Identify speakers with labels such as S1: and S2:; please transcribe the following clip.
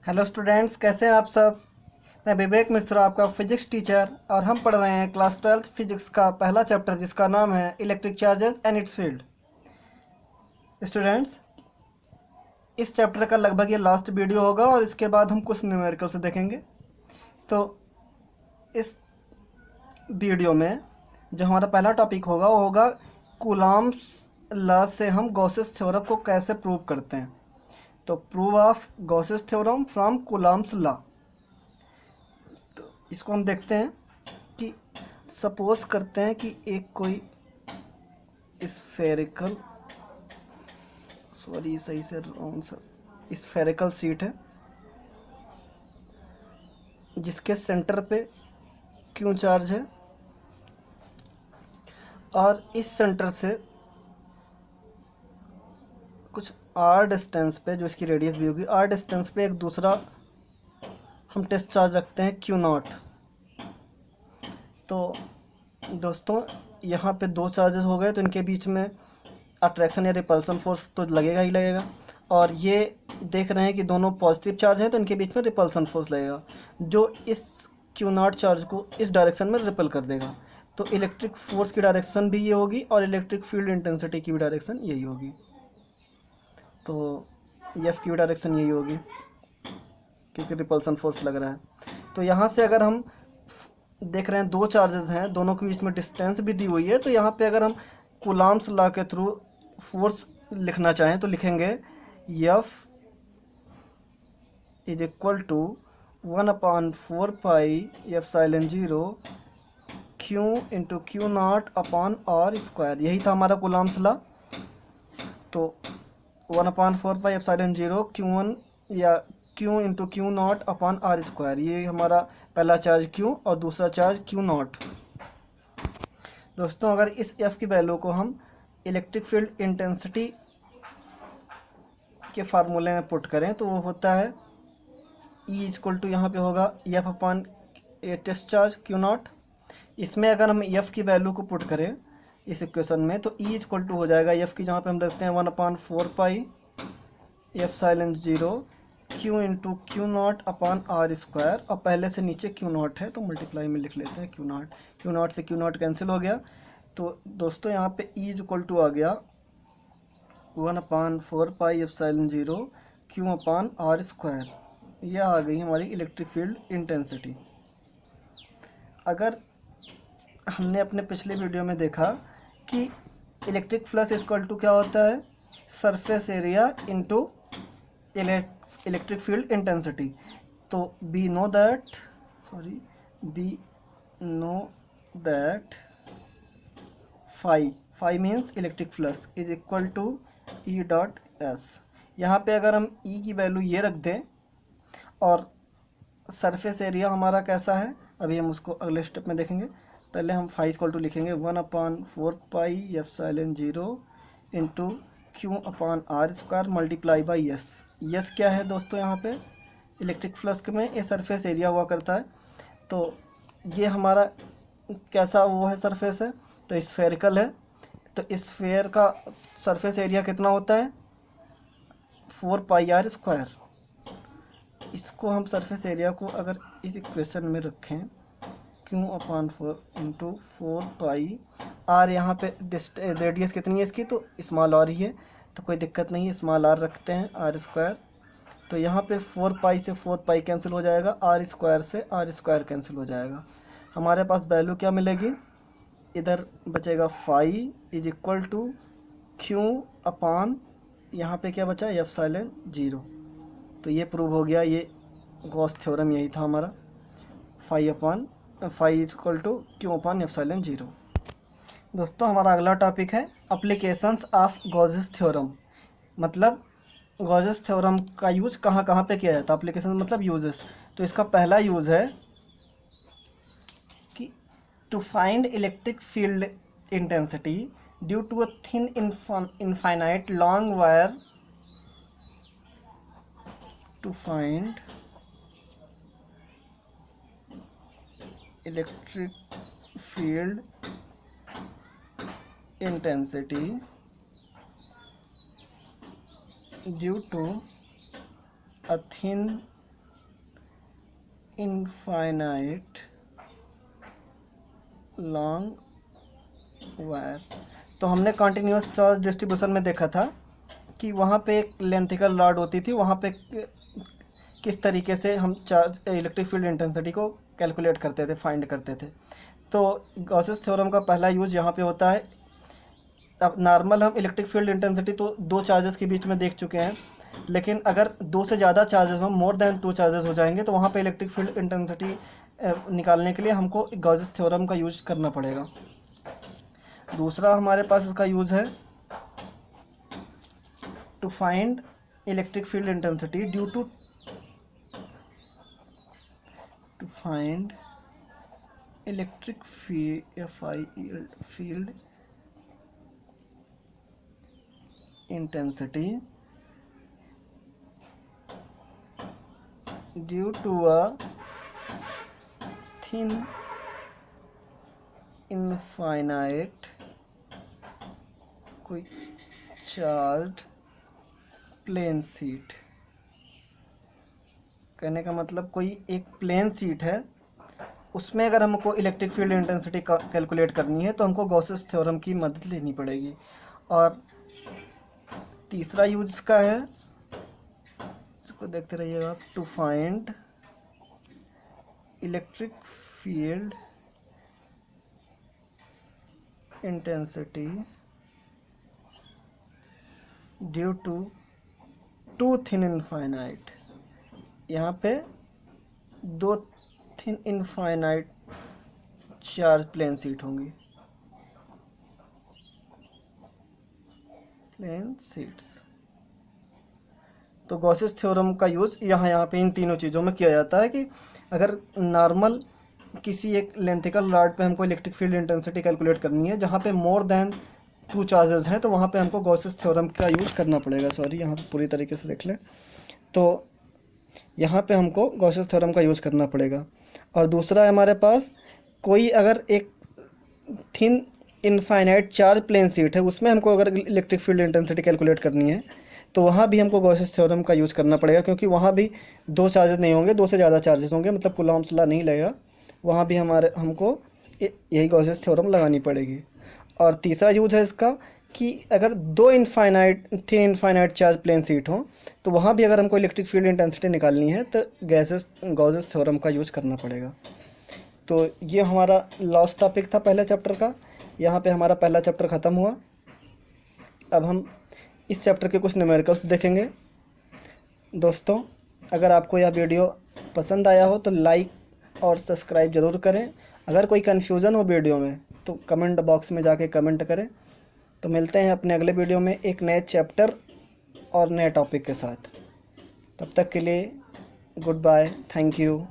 S1: Hello students, कैसे हैं आप सब। मैं विवेक मिश्रा, आपका फिजिक्स टीचर, और हम पढ़ रहे हैं क्लास 12th फिजिक्स का पहला चैप्टर जिसका नाम है electric charges and it's field. Students, इस चैप्टर का लगभग ये लास्ट वीडियो होगा और इसके बाद हम कुछ न्यूमेरिकल से देखेंगे। तो इस वीडियो में जो हमारा पहला टॉपिक होगा वो होगा कूलॉम्स लॉ से हम गॉसेस थ्योरम को कैसे प्रूव करते हैं। तो prove of Gauss's theorem from Coulomb's law. तो इसको हम देखते हैं कि सपोज करते हैं कि एक कोई स्फेरिकल सही से रॉन्ग सर स्फेरिकल सीट है जिसके सेंटर पे क्यू चार्ज है और इस सेंटर से कुछ आर डिस्टेंस पे, जो इसकी रेडियस भी होगी, आर डिस्टेंस पे एक दूसरा हम टेस्ट चार्ज रखते हैं क्यू नॉट। तो दोस्तों, यहाँ पे दो चार्जेस हो गए तो इनके बीच में अट्रैक्शन या रिपल्सन फोर्स तो लगेगा ही लगेगा। और ये देख रहे हैं कि दोनों पॉजिटिव चार्ज हैं तो इनके बीच में रिपल्सन फोर्स लगेगा जो इस क्यू नॉट चार्ज को इस डायरेक्शन में रिपल कर देगा। तो इलेक्ट्रिक फोर्स की डायरेक्शन भी ये होगी और इलेक्ट्रिक फील्ड इंटेंसिटी की भी डायरेक्शन यही होगी। तो एफ की भी डायरेक्शन यही होगी क्योंकि रिपल्सन फोर्स लग रहा है। तो यहाँ से अगर हम देख रहे हैं दो चार्जेस हैं, दोनों के बीच में डिस्टेंस भी दी हुई है, तो यहाँ पे अगर हम कूलॉम्स लॉ के थ्रू फोर्स लिखना चाहें तो लिखेंगे F is equal to 1/4 pi epsilon 0 Q into Q naught upon R square. यही था हमारा कूलॉम्स लॉ। तो 1/4 पाई एप्सिलॉन 0 Q1 या Q into Q naught upon R square, ये हमारा पहला चार्ज Q और दूसरा चार्ज क्यू नॉट। दोस्तों, अगर इस F की वैल्यू को हम इलेक्ट्रिक फील्ड इंटेंसिटी के फार्मूले में पुट करें तो वो होता है E इक्वल टू, यहाँ पे होगा F upon test charge Q naught. इसमें अगर हम F की वैल्यू को पुट करें इस इक्वेशन में तो E इक्वल टू हो जाएगा F की जहाँ पे हम रखते हैं 1/4 pi epsilon 0 Q into Q naught upon R square. और पहले से नीचे क्यू नॉट है तो मल्टीप्लाई में लिख लेते हैं क्यू नॉट से क्यू नॉट कैंसिल हो गया। तो दोस्तों, यहाँ पे E इक्वल टू आ गया 1/4 pi epsilon 0 Q upon R square. यह आ गई हमारी इलेक्ट्रिक फील्ड इंटेंसिटी। अगर हमने अपने पिछले वीडियो में देखा कि इलेक्ट्रिक फ्लक्स इक्वल टू क्या होता है, surface area into electric field intensity. तो we know that phi means electric flux is equal to E dot S. यहाँ पे अगर हम ई की वैल्यू ये रख दें और सरफेस एरिया हमारा कैसा है अभी हम उसको अगले स्टेप में देखेंगे। पहले हम फाई इक्वल टू लिखेंगे 1/4 pi epsilon 0 into Q upon R square multiply by S. Yes क्या है दोस्तों, यहाँ पे इलेक्ट्रिक फ्लक्स में ये सरफेस एरिया हुआ करता है। तो ये हमारा कैसा वो है, सरफेस है तो स्फेरिकल है। तो स्फेयर का सरफेस एरिया कितना होता है 4 पाई आर स्क्वायर। इसको हम सरफेस एरिया को अगर इस इक्वेशन में रखें Q/4 इंटू 4 पाई आर, यहाँ पे रेडियस कितनी है इसकी, तो स्मॉल आर ही है तो कोई दिक्कत नहीं है, स्मॉल आर रखते हैं आर स्क्वायर। तो यहाँ पे 4 पाई से 4 पाई कैंसिल हो जाएगा, आर स्क्वायर से आर स्क्वायर कैंसिल हो जाएगा। हमारे पास वैल्यू क्या मिलेगी, इधर बचेगा phi is equal to Q upon यहाँ पे क्या बचा एप्सिलॉन 0। तो ये प्रूव हो गया, ये गॉस थ्योरम यही था हमारा, phi is equal to Q upon epsilon 0। दोस्तों, हमारा अगला टॉपिक है एप्लीकेशंस ऑफ गॉसेस थ्योरम। मतलब गॉसेस थ्योरम का यूज़ कहाँ कहाँ पे किया जाता है। एप्लीकेशन मतलब यूजेस। तो इसका पहला यूज़ है कि to find electric field intensity due to a thin infinite long wire to find electric field intensity due to a thin infinite long wire. तो हमने कंटिन्यूस चार्ज डिस्ट्रीब्यूशन में देखा था कि वहाँ पे एक लेंथिकल रॉड होती थी, वहाँ पे किस तरीके से हम चार्ज इलेक्ट्रिक फील्ड इंटेंसिटी को कैलकुलेट करते थे, फाइंड करते थे। तो गॉसेस थ्योरम का पहला यूज यहाँ पे होता है। अब नॉर्मल हम इलेक्ट्रिक फील्ड इंटेंसिटी तो दो चार्जेस के बीच में देख चुके हैं, लेकिन अगर दो से ज़्यादा चार्जेस हो, मोर देन टू चार्जेस हो जाएंगे, तो वहाँ पे इलेक्ट्रिक फील्ड इंटेंसिटी निकालने के लिए हमको गॉसेस थ्योरम का यूज करना पड़ेगा। दूसरा हमारे पास इसका यूज़ है to find electric field intensity due to find electric field intensity due to a thin infinite कोई चार्ज प्लेन शीट। कहने का मतलब कोई एक प्लेन शीट है, उसमें अगर हमको इलेक्ट्रिक फील्ड इंटेंसिटी कैलकुलेट करनी है तो हमको गॉसेस थ्योरम की मदद लेनी पड़ेगी। और तीसरा यूज इसका है, इसको देखते रहिएगा, to find electric field intensity due to two thin infinite. यहाँ पे दो thin infinite charge plane sheet होंगी, प्लेन शीट्स। तो गॉसेस थ्योरम का यूज़ यहाँ पे इन तीनों चीज़ों में किया जाता है कि अगर नॉर्मल किसी एक लेंथिकल रॉड पे हमको इलेक्ट्रिक फील्ड इंटेंसिटी कैलकुलेट करनी है जहाँ पे मोर देन टू चार्जेस हैं, तो वहाँ पे हमको गॉसेस थ्योरम का यूज़ करना पड़ेगा। सॉरी, यहाँ पे पूरी तरीके से देख लें, तो यहाँ पे हमको गॉसेस थ्योरम का यूज़ करना पड़ेगा। और दूसरा है हमारे पास, कोई अगर एक thin infinite charge plane sheet है, उसमें हमको अगर इलेक्ट्रिक फील्ड इंटेंसिटी कैलकुलेट करनी है तो वहाँ भी हमको गॉसेस थ्योरम का यूज़ करना पड़ेगा, क्योंकि वहाँ भी दो चार्जेस नहीं होंगे, दो से ज़्यादा चार्जेस होंगे, मतलब कूलॉम्स लॉ नहीं लगेगा, वहाँ भी हमको यही गॉसेस थ्योरम लगानी पड़ेगी। और तीसरा यूज है इसका कि अगर दो thin infinite charge plane sheet हो तो वहाँ भी अगर हमको इलेक्ट्रिक फील्ड इंटेंसिटी निकालनी है तो गॉसेस थ्योरम का यूज़ करना पड़ेगा। तो ये हमारा लास्ट टॉपिक था पहले चैप्टर का। यहाँ पे हमारा पहला चैप्टर ख़त्म हुआ। अब हम इस चैप्टर के कुछ न्यूमेरिकल्स देखेंगे। दोस्तों, अगर आपको यह वीडियो पसंद आया हो तो लाइक और सब्सक्राइब ज़रूर करें। अगर कोई कन्फ्यूज़न हो वीडियो में तो कमेंट बॉक्स में जाके कमेंट करें। तो मिलते हैं अपने अगले वीडियो में एक नए चैप्टर और नए टॉपिक के साथ। तब तक के लिए गुड बाय, थैंक यू।